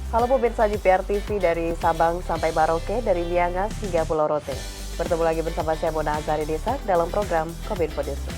Halo pemirsa JPR TV dari Sabang sampai Merauke, dari Liangas hingga Pulau Rote. Bertemu lagi bersama saya Mona Azari Desak dalam program Kominfo Desa.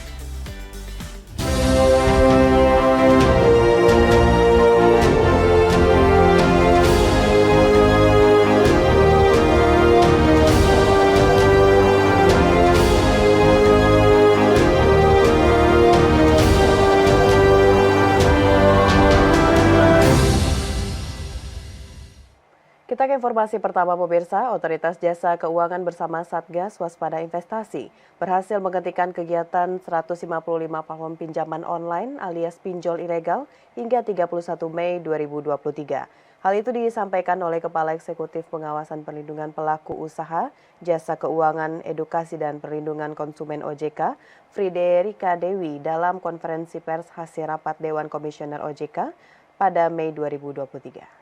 Kita ke informasi pertama pemirsa, Otoritas Jasa Keuangan bersama Satgas Waspada Investasi berhasil menghentikan kegiatan 155 platform pinjaman online alias pinjol ilegal hingga 31 Mei 2023. Hal itu disampaikan oleh Kepala Eksekutif Pengawasan Perlindungan Pelaku Usaha, Jasa Keuangan, Edukasi dan Perlindungan Konsumen OJK, Friederika Dewi dalam konferensi pers hasil rapat Dewan Komisioner OJK pada Mei 2023.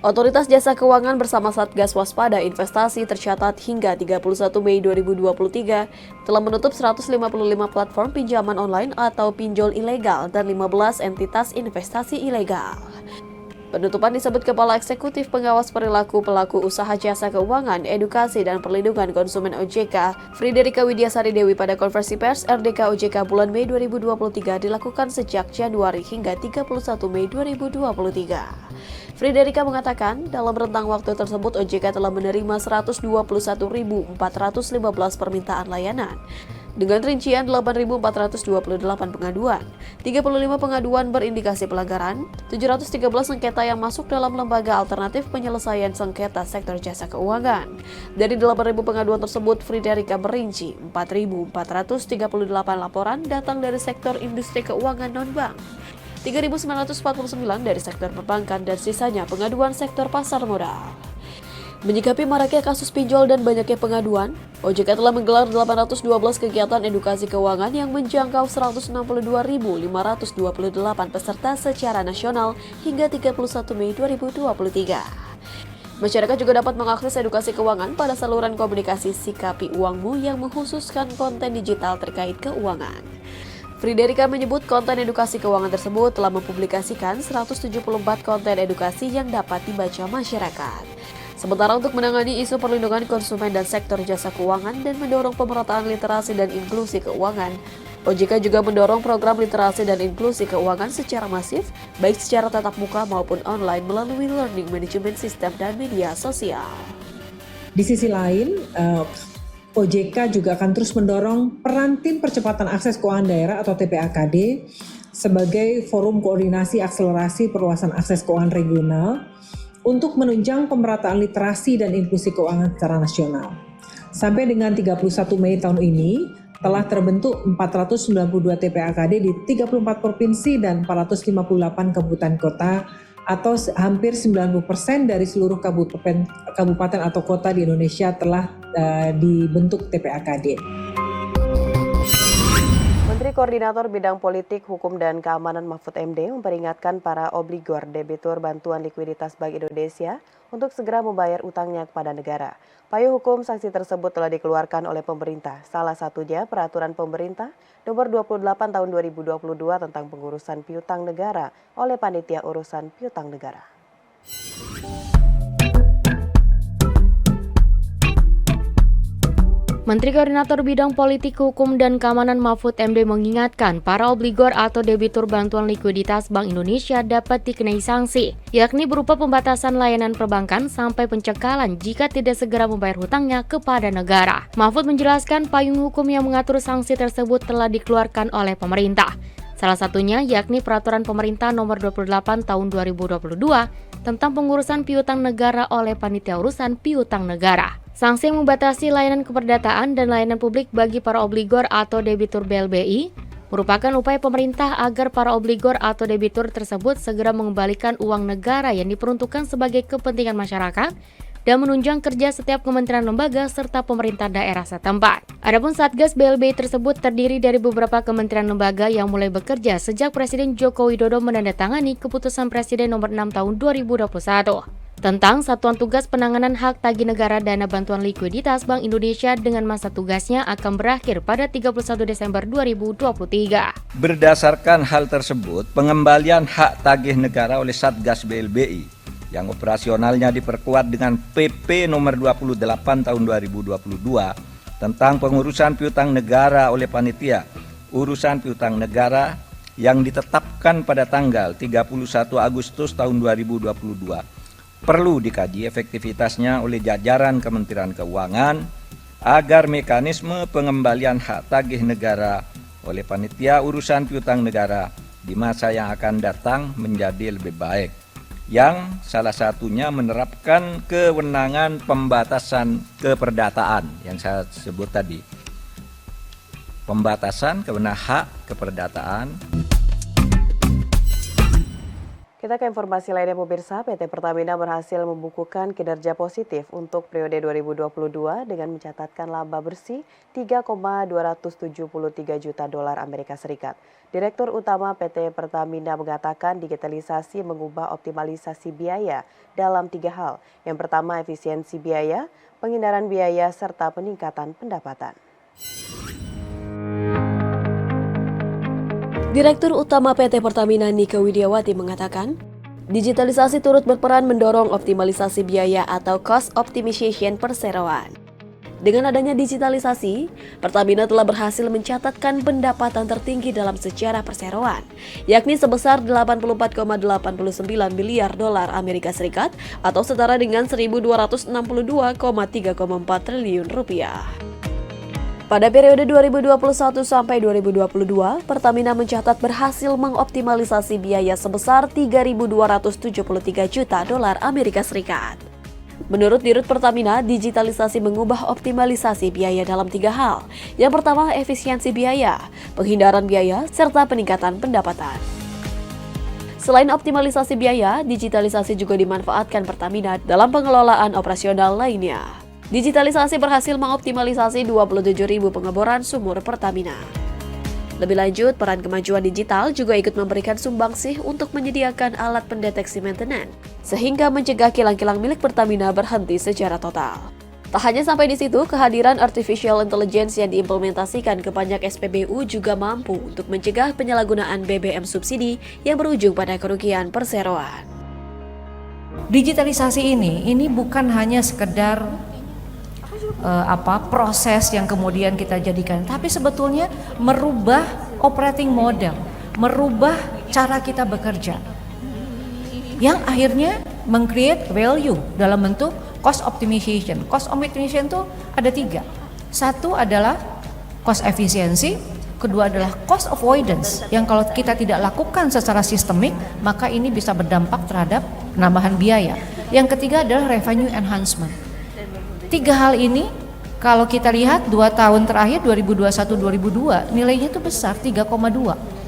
Otoritas Jasa Keuangan bersama Satgas Waspada Investasi tercatat hingga 31 Mei 2023 telah menutup 155 platform pinjaman online atau pinjol ilegal dan 15 entitas investasi ilegal. Penutupan disebut Kepala Eksekutif Pengawas Perilaku Pelaku Usaha Jasa Keuangan, Edukasi dan Perlindungan Konsumen OJK, Friederika Widiasari Dewi pada konferensi pers RDK OJK bulan Mei 2023 dilakukan sejak Januari hingga 31 Mei 2023. Friederika mengatakan, dalam rentang waktu tersebut OJK telah menerima 121.415 permintaan layanan. Dengan rincian 8.428 pengaduan, 35 pengaduan berindikasi pelanggaran, 713 sengketa yang masuk dalam lembaga alternatif penyelesaian sengketa sektor jasa keuangan. Dari 8.000 pengaduan tersebut, Friederika merinci 4.438 laporan datang dari sektor industri keuangan non-bank, 3.949 dari sektor perbankan dan sisanya pengaduan sektor pasar modal. Menyikapi maraknya kasus pinjol dan banyaknya pengaduan, OJK telah menggelar 812 kegiatan edukasi keuangan yang menjangkau 162.528 peserta secara nasional hingga 31 Mei 2023. Masyarakat juga dapat mengakses edukasi keuangan pada saluran komunikasi Sikapi Uangmu yang mengkhususkan konten digital terkait keuangan. Friederika menyebut konten edukasi keuangan tersebut telah mempublikasikan 174 konten edukasi yang dapat dibaca masyarakat. Sementara untuk menangani isu perlindungan konsumen dan sektor jasa keuangan dan mendorong pemerataan literasi dan inklusi keuangan, OJK juga mendorong program literasi dan inklusi keuangan secara masif, baik secara tatap muka maupun online melalui learning management system dan media sosial. Di sisi lain, OJK juga akan terus mendorong peran Tim Percepatan Akses Keuangan Daerah atau TPAKD sebagai forum koordinasi akselerasi perluasan akses keuangan regional untuk menunjang pemerataan literasi dan inklusi keuangan secara nasional. Sampai dengan 31 Mei tahun ini, telah terbentuk 492 TPAKD di 34 provinsi dan 458 kabupaten kota, atau hampir 90% dari seluruh kabupaten atau kota di Indonesia telah dibentuk TPAKD. Menteri Koordinator Bidang Politik, Hukum dan Keamanan Mahfud MD memperingatkan para obligor debitur bantuan likuiditas Bank Indonesia untuk segera membayar utangnya kepada negara. Payung hukum sanksi tersebut telah dikeluarkan oleh pemerintah, salah satunya Peraturan Pemerintah Nomor 28 Tahun 2022 tentang pengurusan piutang negara oleh Panitia Urusan Piutang Negara. Menteri Koordinator Bidang Politik, Hukum, dan Keamanan Mahfud MD mengingatkan para obligor atau debitur bantuan likuiditas Bank Indonesia dapat dikenai sanksi, yakni berupa pembatasan layanan perbankan sampai pencekalan jika tidak segera membayar hutangnya kepada negara. Mahfud menjelaskan payung hukum yang mengatur sanksi tersebut telah dikeluarkan oleh pemerintah. Salah satunya yakni Peraturan Pemerintah Nomor 28 Tahun 2022 tentang pengurusan piutang negara oleh Panitia Urusan Piutang Negara. Sanksi yang membatasi layanan keperdataan dan layanan publik bagi para obligor atau debitur BLBI merupakan upaya pemerintah agar para obligor atau debitur tersebut segera mengembalikan uang negara yang diperuntukkan sebagai kepentingan masyarakat dan menunjang kerja setiap kementerian lembaga serta pemerintah daerah setempat. Adapun Satgas BLBI tersebut terdiri dari beberapa kementerian lembaga yang mulai bekerja sejak Presiden Joko Widodo menandatangani Keputusan Presiden Nomor 6 Tahun 2021. tentang Satuan Tugas Penanganan Hak Tagih Negara Dana Bantuan Likuiditas Bank Indonesia dengan masa tugasnya akan berakhir pada 31 Desember 2023. Berdasarkan hal tersebut, pengembalian hak tagih negara oleh Satgas BLBI yang operasionalnya diperkuat dengan PP nomor 28 tahun 2022 tentang pengurusan piutang negara oleh panitia urusan piutang negara yang ditetapkan pada tanggal 31 Agustus tahun 2022 perlu dikaji efektivitasnya oleh jajaran Kementerian Keuangan agar mekanisme pengembalian hak tagih negara oleh panitia urusan piutang negara di masa yang akan datang menjadi lebih baik, yang salah satunya menerapkan kewenangan pembatasan keperdataan yang saya sebut tadi. Pembatasan kewenangan hak keperdataan. Kita ke informasi lainnya pemirsa, PT Pertamina berhasil membukukan kinerja positif untuk periode 2022 dengan mencatatkan laba bersih 3,273 juta dolar Amerika Serikat. Direktur Utama PT Pertamina mengatakan digitalisasi mengubah optimalisasi biaya dalam 3 hal. Yang pertama efisiensi biaya, penghindaran biaya, serta peningkatan pendapatan. Direktur Utama PT Pertamina Nike Widiawati mengatakan, digitalisasi turut berperan mendorong optimalisasi biaya atau cost optimization perseroan. Dengan adanya digitalisasi, Pertamina telah berhasil mencatatkan pendapatan tertinggi dalam sejarah perseroan, yakni sebesar 84,89 miliar dolar Amerika Serikat atau setara dengan 1.262,3,4 triliun rupiah. Pada periode 2021 sampai 2022, Pertamina mencatat berhasil mengoptimalisasi biaya sebesar 3.273 juta dolar Amerika Serikat. Menurut Dirut Pertamina, digitalisasi mengubah optimalisasi biaya dalam 3 hal. Yang pertama, efisiensi biaya, penghindaran biaya, serta peningkatan pendapatan. Selain optimalisasi biaya, digitalisasi juga dimanfaatkan Pertamina dalam pengelolaan operasional lainnya. Digitalisasi berhasil mengoptimalisasi 27.000 pengeboran sumur Pertamina. Lebih lanjut, peran kemajuan digital juga ikut memberikan sumbangsih untuk menyediakan alat pendeteksi maintenance, sehingga mencegah kilang-kilang milik Pertamina berhenti secara total. Tak hanya sampai di situ, kehadiran artificial intelligence yang diimplementasikan ke banyak SPBU juga mampu untuk mencegah penyalahgunaan BBM subsidi yang berujung pada kerugian perseroan. Digitalisasi ini bukan hanya sekedar proses yang kemudian kita jadikan, tapi sebetulnya merubah operating model, merubah cara kita bekerja, yang akhirnya meng-create value dalam bentuk cost optimization. Cost optimization itu ada 3. Satu adalah cost efficiency, kedua adalah cost avoidance, yang kalau kita tidak lakukan secara sistemik, maka ini bisa berdampak terhadap penambahan biaya. Yang ketiga adalah revenue enhancement. 3 hal ini kalau kita lihat 2 tahun terakhir 2021-2022 nilainya itu besar, 3,2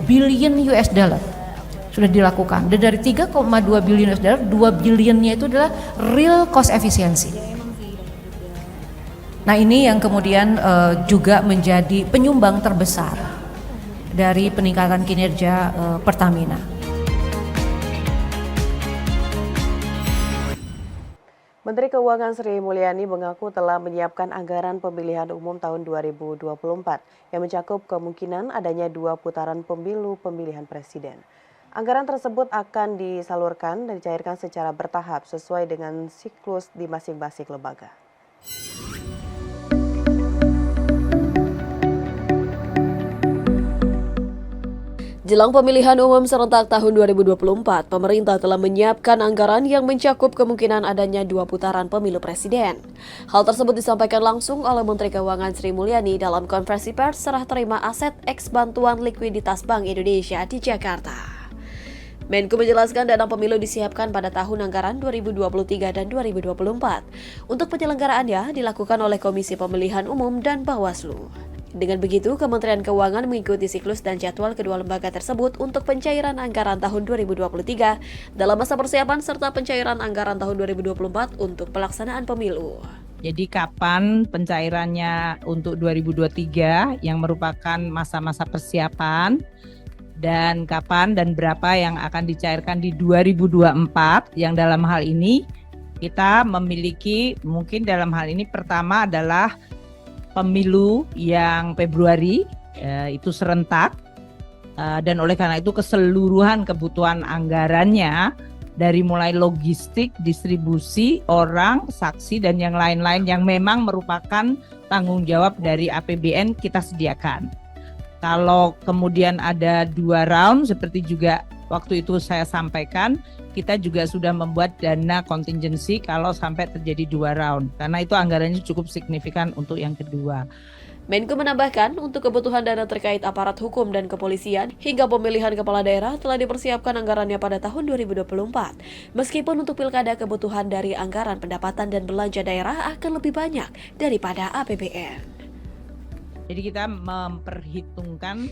billion US dollar sudah dilakukan. Dan dari 3,2 billion US dollar, 2 billionnya itu adalah real cost efficiency. Nah, ini yang kemudian juga menjadi penyumbang terbesar dari peningkatan kinerja Pertamina. Menteri Keuangan Sri Mulyani mengaku telah menyiapkan anggaran pemilihan umum tahun 2024 yang mencakup kemungkinan adanya 2 putaran pemilu pemilihan presiden. Anggaran tersebut akan disalurkan dan dicairkan secara bertahap sesuai dengan siklus di masing-masing lembaga. Jelang pemilihan umum serentak tahun 2024, pemerintah telah menyiapkan anggaran yang mencakup kemungkinan adanya 2 putaran pemilu presiden. Hal tersebut disampaikan langsung oleh Menteri Keuangan Sri Mulyani dalam konferensi pers serah terima aset eks bantuan likuiditas Bank Indonesia di Jakarta. Menko menjelaskan dana pemilu disiapkan pada tahun anggaran 2023 dan 2024. Untuk penyelenggaraannya dilakukan oleh Komisi Pemilihan Umum dan Bawaslu. Dengan begitu, Kementerian Keuangan mengikuti siklus dan jadwal kedua lembaga tersebut untuk pencairan anggaran tahun 2023 dalam masa persiapan serta pencairan anggaran tahun 2024 untuk pelaksanaan pemilu. Jadi kapan pencairannya untuk 2023 yang merupakan masa-masa persiapan, dan kapan dan berapa yang akan dicairkan di 2024 yang dalam hal ini Kita memiliki mungkin dalam hal ini pertama adalah pemilu yang Februari itu serentak dan oleh karena itu keseluruhan kebutuhan anggarannya dari mulai logistik, distribusi, orang, saksi dan yang lain-lain yang memang merupakan tanggung jawab dari APBN kita sediakan. Kalau kemudian ada 2 round seperti juga waktu itu saya sampaikan, kita juga sudah membuat dana kontingensi kalau sampai terjadi 2 round karena itu anggarannya cukup signifikan untuk yang kedua. Menko menambahkan, untuk kebutuhan dana terkait aparat hukum dan kepolisian hingga pemilihan kepala daerah telah dipersiapkan anggarannya pada tahun 2024. Meskipun untuk pilkada kebutuhan dari anggaran pendapatan dan belanja daerah akan lebih banyak daripada APBN. Jadi kita memperhitungkan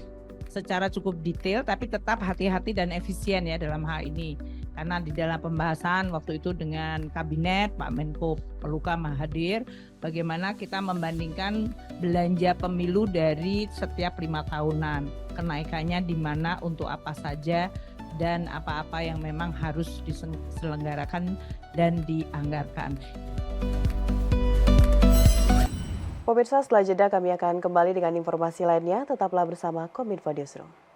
secara cukup detail tapi tetap hati-hati dan efisien ya dalam hal ini. Karena di dalam pembahasan waktu itu dengan kabinet Pak Menko Polhukam hadir, bagaimana kita membandingkan belanja pemilu dari setiap 5 tahunan. Kenaikannya di mana untuk apa saja dan apa-apa yang memang harus diselenggarakan dan dianggarkan. Pemirsa, setelah jeda kami akan kembali dengan informasi lainnya. Tetaplah bersama Kominfo Newsroom.